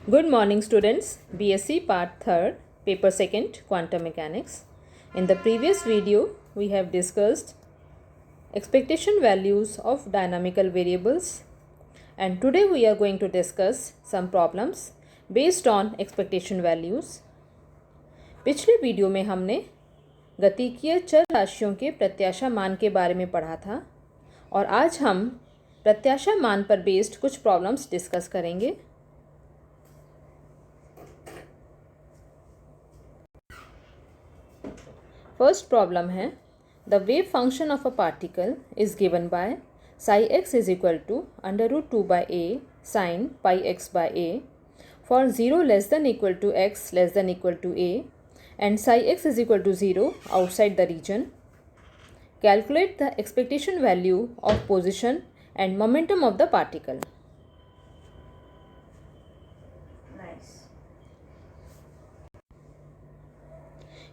Good morning students, BSc Part 3rd, Paper 2nd, Quantum Mechanics. In the previous video, we have discussed expectation values of dynamical variables, and today we are going to discuss some problems based on expectation values. पिछले video में हमने गतिकीय चर राशियों के प्रत्याशा मान के बारे में पढ़ा था और आज हम प्रत्याशा मान पर बेस्ड कुछ प्रॉब्लम्स डिस्कस करेंगे. फर्स्ट प्रॉब्लम है the wave function of a particle is given by psi x is equal to √2/a sin pi x by a for 0 less than equal to x less than equal to a and psi x is equal to 0 outside the region. Calculate the expectation value of position and momentum of the particle.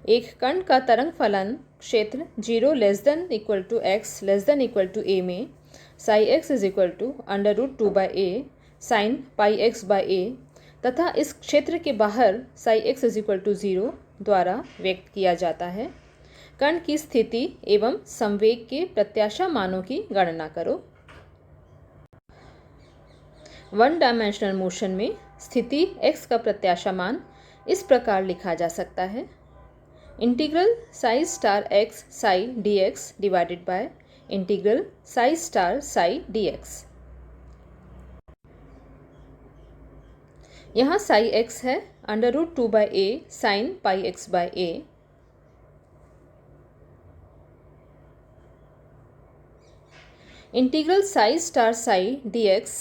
एक कण का तरंग फलन क्षेत्र 0 less than equal to x less than equal to a में psi x is equal to √2/a sin pi x by a तथा इस क्षेत्र के बाहर psi x is equal to 0 द्वारा व्यक्त किया जाता है. कण की स्थिति एवं संवेग के प्रत्याशा मानों की गणना करो. वन डायमेंशनल मोशन में स्थिति x का प्रत्याशा मान इस प्रकार लिखा जा सकता है. Integral psi star x psi d x divided by integral psi star psi d x. यहाँ साई एक्स है √2/a sin pi x by a. Integral psi star psi d x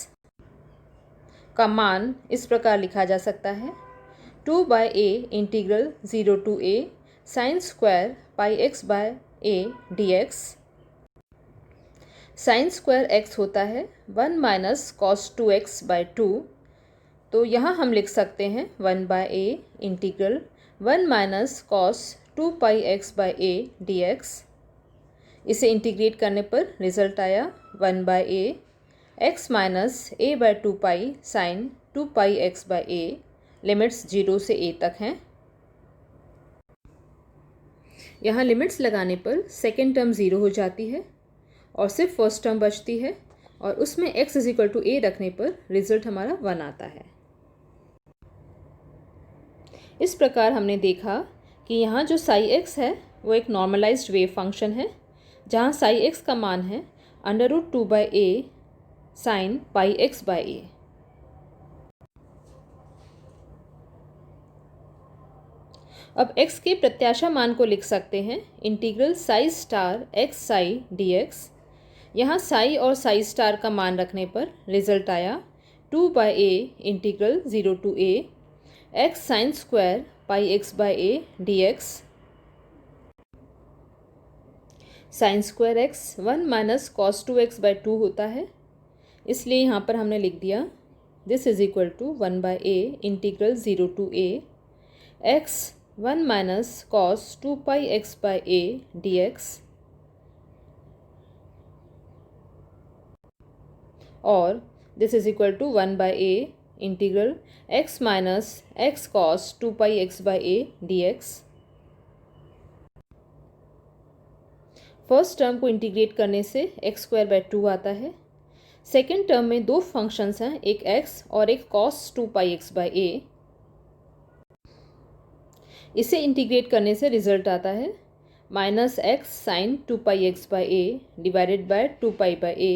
का मान इस प्रकार लिखा जा सकता है 2/a integral 0 to a sin square pi x by a dx. Sine square x होता है 1 माइनस cos 2x by 2. तो यहाँ हम लिख सकते हैं 1/a integral 1 minus cos 2 pi x by a dx. इसे इंटीग्रेट करने पर रिजल्ट आया 1/a x minus a by 2 pi sin 2 pi x by a. Limits 0 से a तक हैं. यहाँ लिमिट्स लगाने पर सेकेंड टर्म 0 हो जाती है और सिर्फ फर्स्ट टर्म बचती है और उसमें x is equal to a रखने पर रिजल्ट हमारा 1 आता है. इस प्रकार हमने देखा कि यहाँ जो साई x है वो एक नॉर्मलाइज्ड वेव फंक्शन है जहाँ साई x का मान है √2/a sin pi x by a. अब x के प्रत्याशा मान को लिख सकते हैं integral psi star x Sai d x. यहाँ साई और साई स्टार का मान रखने पर रिजल्ट आया 2/a integral 0 to a x sine square pi x by a dx. Sine square x 1 minus cos 2x by 2 होता है, इसलिए यहाँ पर हमने लिख दिया this is equal to 1/a integral 0 to a x 1 minus cos 2 pi x by a dx. और this is equal to 1/a integral x minus x cos 2 pi x by a dx. First term को integrate करने से x square by 2 आता है. Second term में दो functions हैं, एक x और एक cos 2 pi x by a. इसे इंटीग्रेट करने से रिजल्ट आता है minus x sine 2 pi x by a divided by 2 pi by a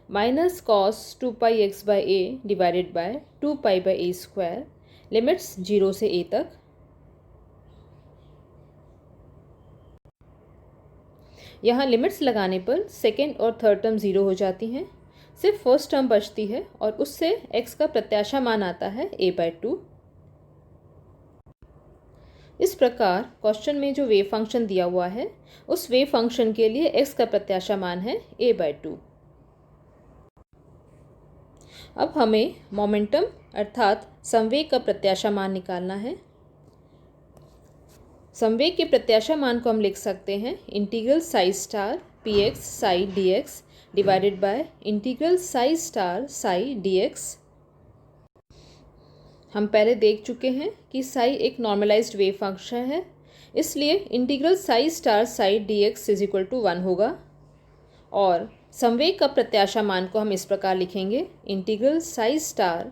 minus cos 2 pi x by a divided by 2 pi by a square. Limits 0 से a तक. यहाँ limits लगाने पर सेकेंड और थर्ड टर्म 0 हो जाती हैं, सिर्फ फर्स्ट टर्म बचती है और उससे x का प्रत्याशा मान आता है a/2. इस प्रकार क्वेश्चन में जो वेव फंक्शन दिया हुआ है उस वेव फंक्शन के लिए x का प्रत्याशा मान है a/2. अब हमें मोमेंटम अर्थात संवेग का प्रत्याशा मान निकालना है. संवेग के प्रत्याशा मान को हम लिख सकते हैं integral psi star px Sai dx divided by integral psi star Sai dx. हम पहले देख चुके हैं कि साई एक नॉर्मलाइज्ड वेव फंक्शन है, इसलिए integral psi star psi d x is equal to 1 होगा। और संवेग का प्रत्याशा मान को हम इस प्रकार लिखेंगे, integral psi star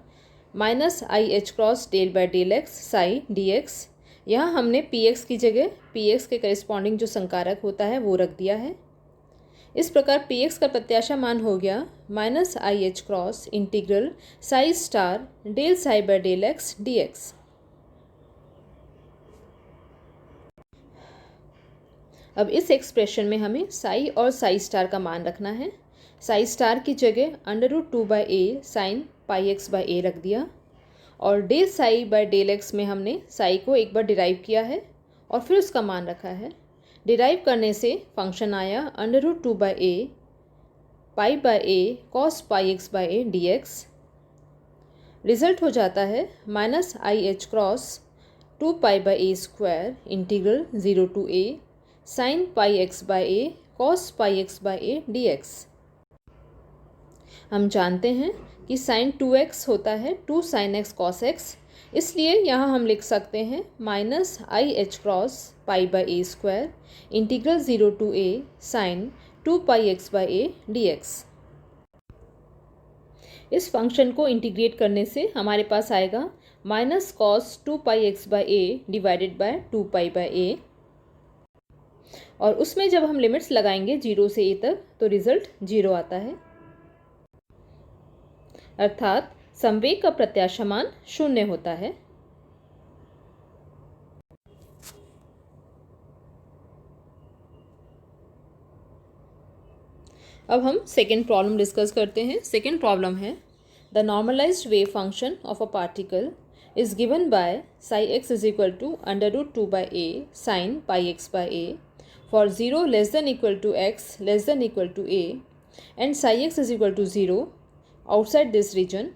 minus i h cross del by del x psi d x. यहाँ हमने पी एक्स की जगह पी एक्स के करिस्पॉन्डिंग जो संकारक होता है वो रख दिया है। इस प्रकार पी एक्स का प्रत्याशा मान हो गया minus i h cross integral psi star del psi by del x d x. अब इस एक्सप्रेशन में हमें साई और साई स्टार का मान रखना है। साई स्टार की जगह √2/a sine pi x by a रख दिया और del psi by del x में हमने साई को एक बार डिराइव किया है और फिर उसका मान रखा है। डिराइव करने से फंक्शन आया √2/a pi by a cos pi x by a d x. Result हो जाता है minus i h cross 2 pi by a square integral 0 to a sine pi x by a cos pi x by a d x. हम जानते हैं कि sign 2x होता है 2 sine x cos x, इसलिए यहाँ हम लिख सकते हैं minus i h cross pi by a square integral 0 to a sine 2 pi x by a d x. इस फंक्शन को इंटीग्रेट करने से हमारे पास आएगा minus cos 2 pi x by a divided by 2 pi by a, और उसमें जब हम लिमिट्स लगाएंगे 0 से a तक तो रिजल्ट 0 आता है, अर्थात संवेग का प्रत्याशा मान 0 होता है। अब हम सेकेंड प्रॉब्लम डिस्कस करते हैं। सेकेंड प्रॉब्लम है the normalized wave function of a particle is given by psi x is equal to √2/a sine pi x by a for 0 less than equal to x less than equal to a and psi x is equal to 0 outside this region.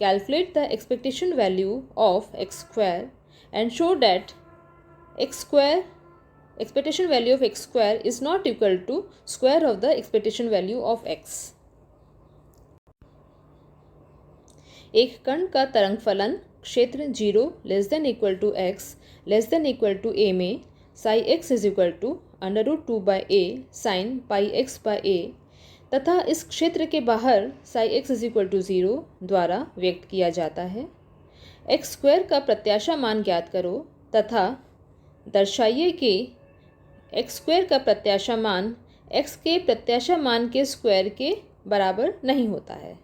Calculate the expectation value of x square and show that expectation value of x square is not equal to square of the expectation value of x. एक कण का तरंग फलन क्षेत्र 0 less than equal to x less than equal to a में psi x is equal to √2/a sine pi x by a तथा इस क्षेत्र के बाहर psi x is equal to 0 द्वारा व्यक्त किया जाता है। एक्स स्क्वायर का प्रत्याशा मान ज्ञात करो तथा दर्शाइए कि एक्स स्क्वायर का प्रत्याशा मान x के प्रत्याशा मान के स्क्वायर के बराबर नहीं होता है।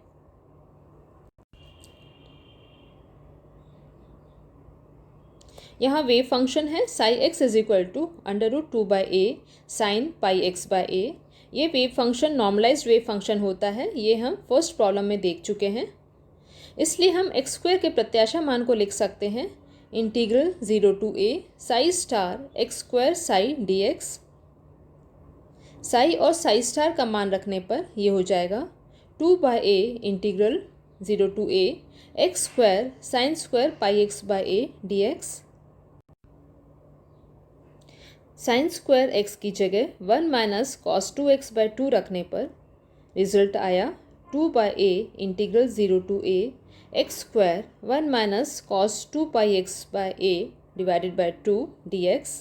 यहाँ वेव फंक्शन है psi x is equal to √2/a sine pi x by a. ये wave function normalised wave function होता है, ये हम फर्स्ट प्रॉब्लम में देख चुके हैं। इसलिए हम एक्स स्क्वायर के प्रत्याशा मान को लिख सकते हैं integral 0 to a psi star x square psi d x. Psi और साई स्टार का मान रखने पर यह हो जाएगा 2/a integral 0 to a x square sine square pi x by a d x. Sine square x की जगह 1 माइनस कॉस 2x बाय 2 रखने पर रिजल्ट आया 2/a integral 0 to a x square 1 minus cos 2 pi x by a divided by 2 dx।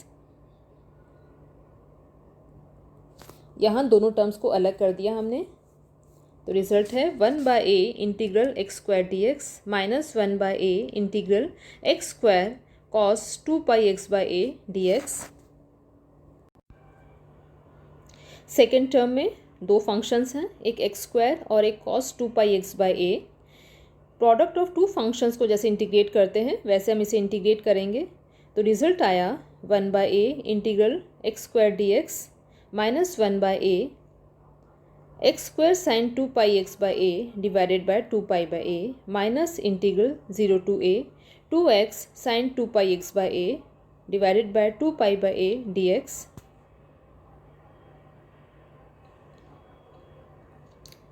यहाँ दोनों terms को अलग कर दिया हमने, तो रिजल्ट है 1/a integral x square d x minus 1/a integral x square cos 2 pi x by a d x. Second term में दो फंक्शंस हैं, एक एक्स स्क्वायर और एक cos 2 pi x by a. Product of two functions को जैसे integrate करते हैं वैसे हम इसे इंटीग्रेट करेंगे, तो रिजल्ट आया 1/a integral x square d x minus 1/a x square sine 2 pi x by a divided by 2 pi by a minus integral 0 to a 2x sine 2 pi x by a divided by 2 pi by a d x.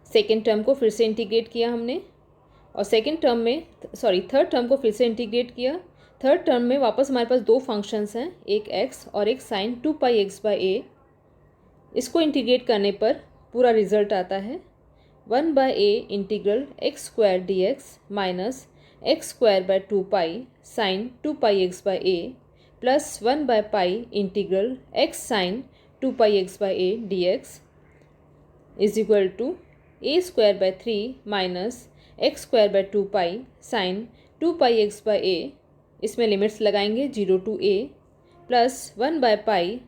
Second term को फिर से integrate किया हमने और third term को फिर से integrate किया। थर्ड टर्म में वापस हमारे पास दो फंक्शंस हैं, एक x और एक sine 2 pi x by a. इसको इंटीग्रेट करने पर पूरा रिजल्ट आता है 1/a integral x square d x minus x square by 2 pi sine 2 pi x by a plus 1 by pi integral x sine 2 pi x by a d x is equal to a square by 3 minus x square by 2 pi sine 2 pi x by a, इसमें limits लगाएंगे 0 to a, plus 1 by pi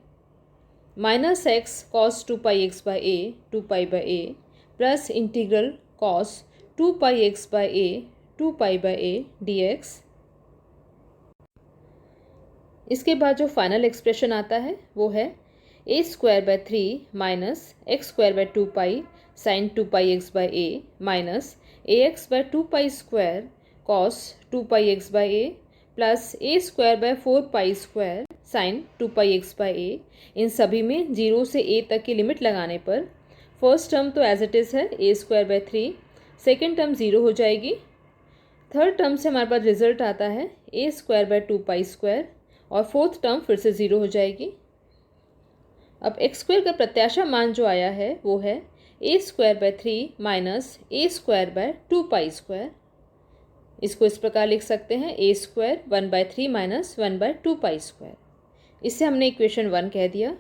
minus x cos 2 pi x by a 2 pi by a plus integral cos 2 pi x by a 2 pi by a d x. इसके बाद जो final expression आता है वो है a square by 3 minus x square by 2 pi sine 2 pi x by a minus a x by 2 pi square cos 2 pi x by a plus a square by 4 pi square sine 2 pi x by a. इन सभी में 0 से a तक की limit लगाने पर first term तो as it is है a square by 3, second term 0 हो जाएगी, थर्ड टर्म से हमारे पास रिजल्ट आता है a square by 2 pi square और फोर्थ टर्म फिर से 0 हो जाएगी। अब एक्स स्क्वायर का प्रत्याशा मान जो आया है वो है a square by 3 minus a square by 2 pi square. इसको इस प्रकार लिख सकते हैं a square 1 by 3 minus 1 by 2 pi square. इससे हमने इक्वेशन 1 कह दिया।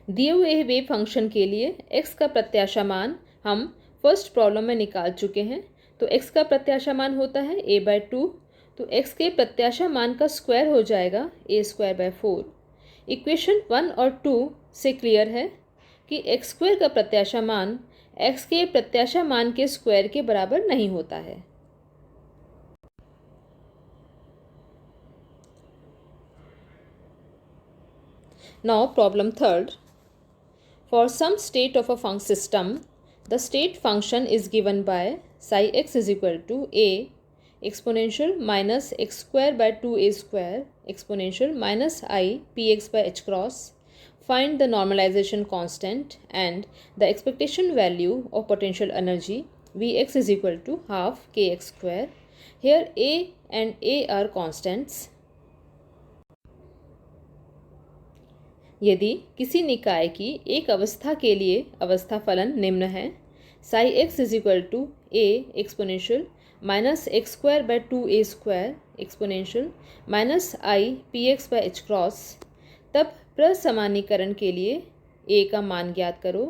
दिए हुए वेव फंक्शन के लिए x का प्रत्याशा मान हम फर्स्ट प्रॉब्लम में निकाल चुके हैं। तो x का प्रत्याशा मान होता है a बाय 2, तो x के प्रत्याशा मान का स्क्वायर हो जाएगा a स्क्वायर बाय 4। इक्वेशन 1 और 2 से क्लियर है कि x स्क्वायर का प्रत्याशा मान x के प्रत्याशा मान के स्क्वायर के बराबर नहीं होता है। Now problem 3rd. For some state of a function system, the state function is given by psi x is equal to a exponential minus x square by 2a square exponential minus I px by h cross. Find the normalization constant and the expectation value of potential energy Vx is equal to half kx square. Here a and a are constants. यदि किसी निकाय की एक अवस्था के लिए अवस्था फलन निम्न है psi x is equal to a exponential minus x square by 2a square exponential minus i p x by h cross, तब प्रसमानीकरण के लिए a का मान ज्ञात करो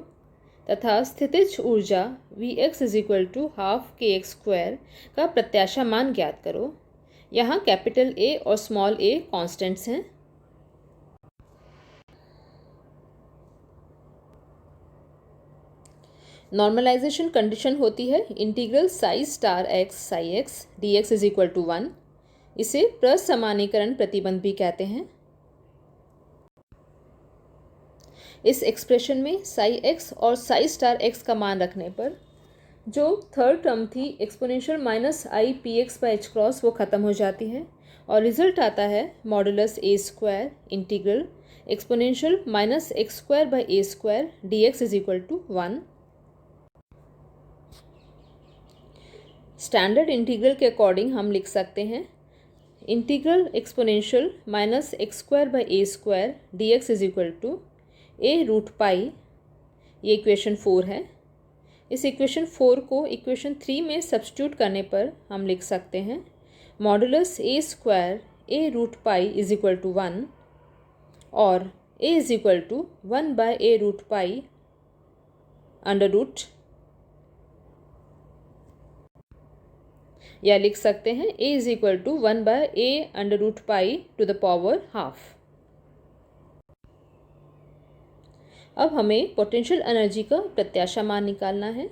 तथा स्थितिज ऊर्जा V x is equal to half k x square का प्रत्याशा मान ज्ञात करो। यहाँ कैपिटल A और स्मॉल a कॉन्स्टेंट्स हैं। नॉर्मलाइजेशन कंडीशन होती है integral psi star x psi x d x is equal to 1। इसे प्रसमानीकरण प्रतिबंध भी कहते हैं। इस एक्सप्रेशन में साई एक्स और साई स्टार एक्स का मान रखने पर जो थर्ड टर्म थी exponential minus i p x by h cross वो ख़त्म हो जाती है और रिजल्ट आता है modulus a square integral exponential minus x square by a square d x is equal to 1। Standard integral के अकॉर्डिंग हम लिख सकते हैं integral exponential minus x square by a square d x is equal to a root pi. ये equation 4 है। इस equation 4 को equation 3 में सब्स्टिट्यूट करने पर हम लिख सकते हैं modulus a square a root pi is equal to 1 और a is equal to 1 by a root pi under root, या लिख सकते हैं a is equal to 1 by a under root pi to the power half. अब हमें potential energy का प्रत्याशा मान निकालना है।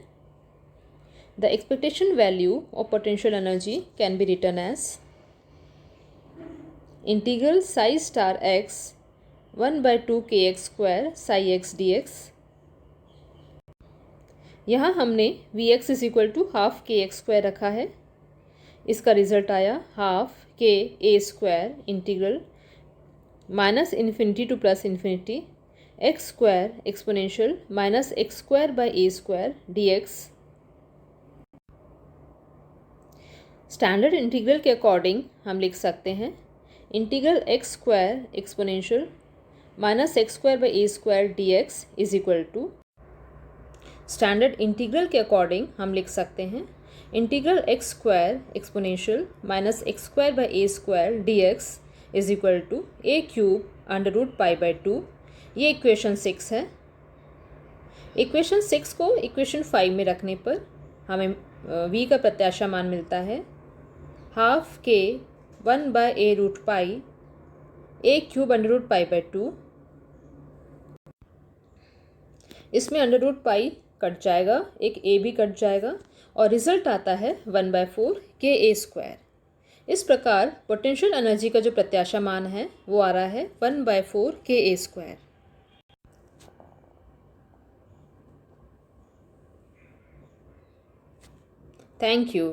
The expectation value of potential energy can be written as integral psi star x 1 by 2 के x square psi x d x. यहाँ हमने v x is equal to half k x square रखा है। इसका रिजल्ट आया half k a square integral minus infinity to plus infinity x square exponential minus x square by a square d x. Standard integral के according हम लिख सकते हैं integral x square exponential minus x square by a square d x is equal to. Standard integral के according हम लिख सकते हैं integral x square exponential minus x square by a square d x is equal to a cube under root pi by 2। ये equation 6 है। Equation 6 को equation 5 में रखने पर हमें v का प्रत्याशा मान मिलता है half k 1 by a root pi a cube under root pi by 2। इसमें अंडर रूट पाई कट जाएगा, एक ए भी कट जाएगा और रिजल्ट आता है 1/4 के ए स्क्वायर। इस प्रकार पोटेंशियल एनर्जी का जो प्रत्याशा मान है वो आ रहा है 1/4 के ए स्क्वायर। Thank you.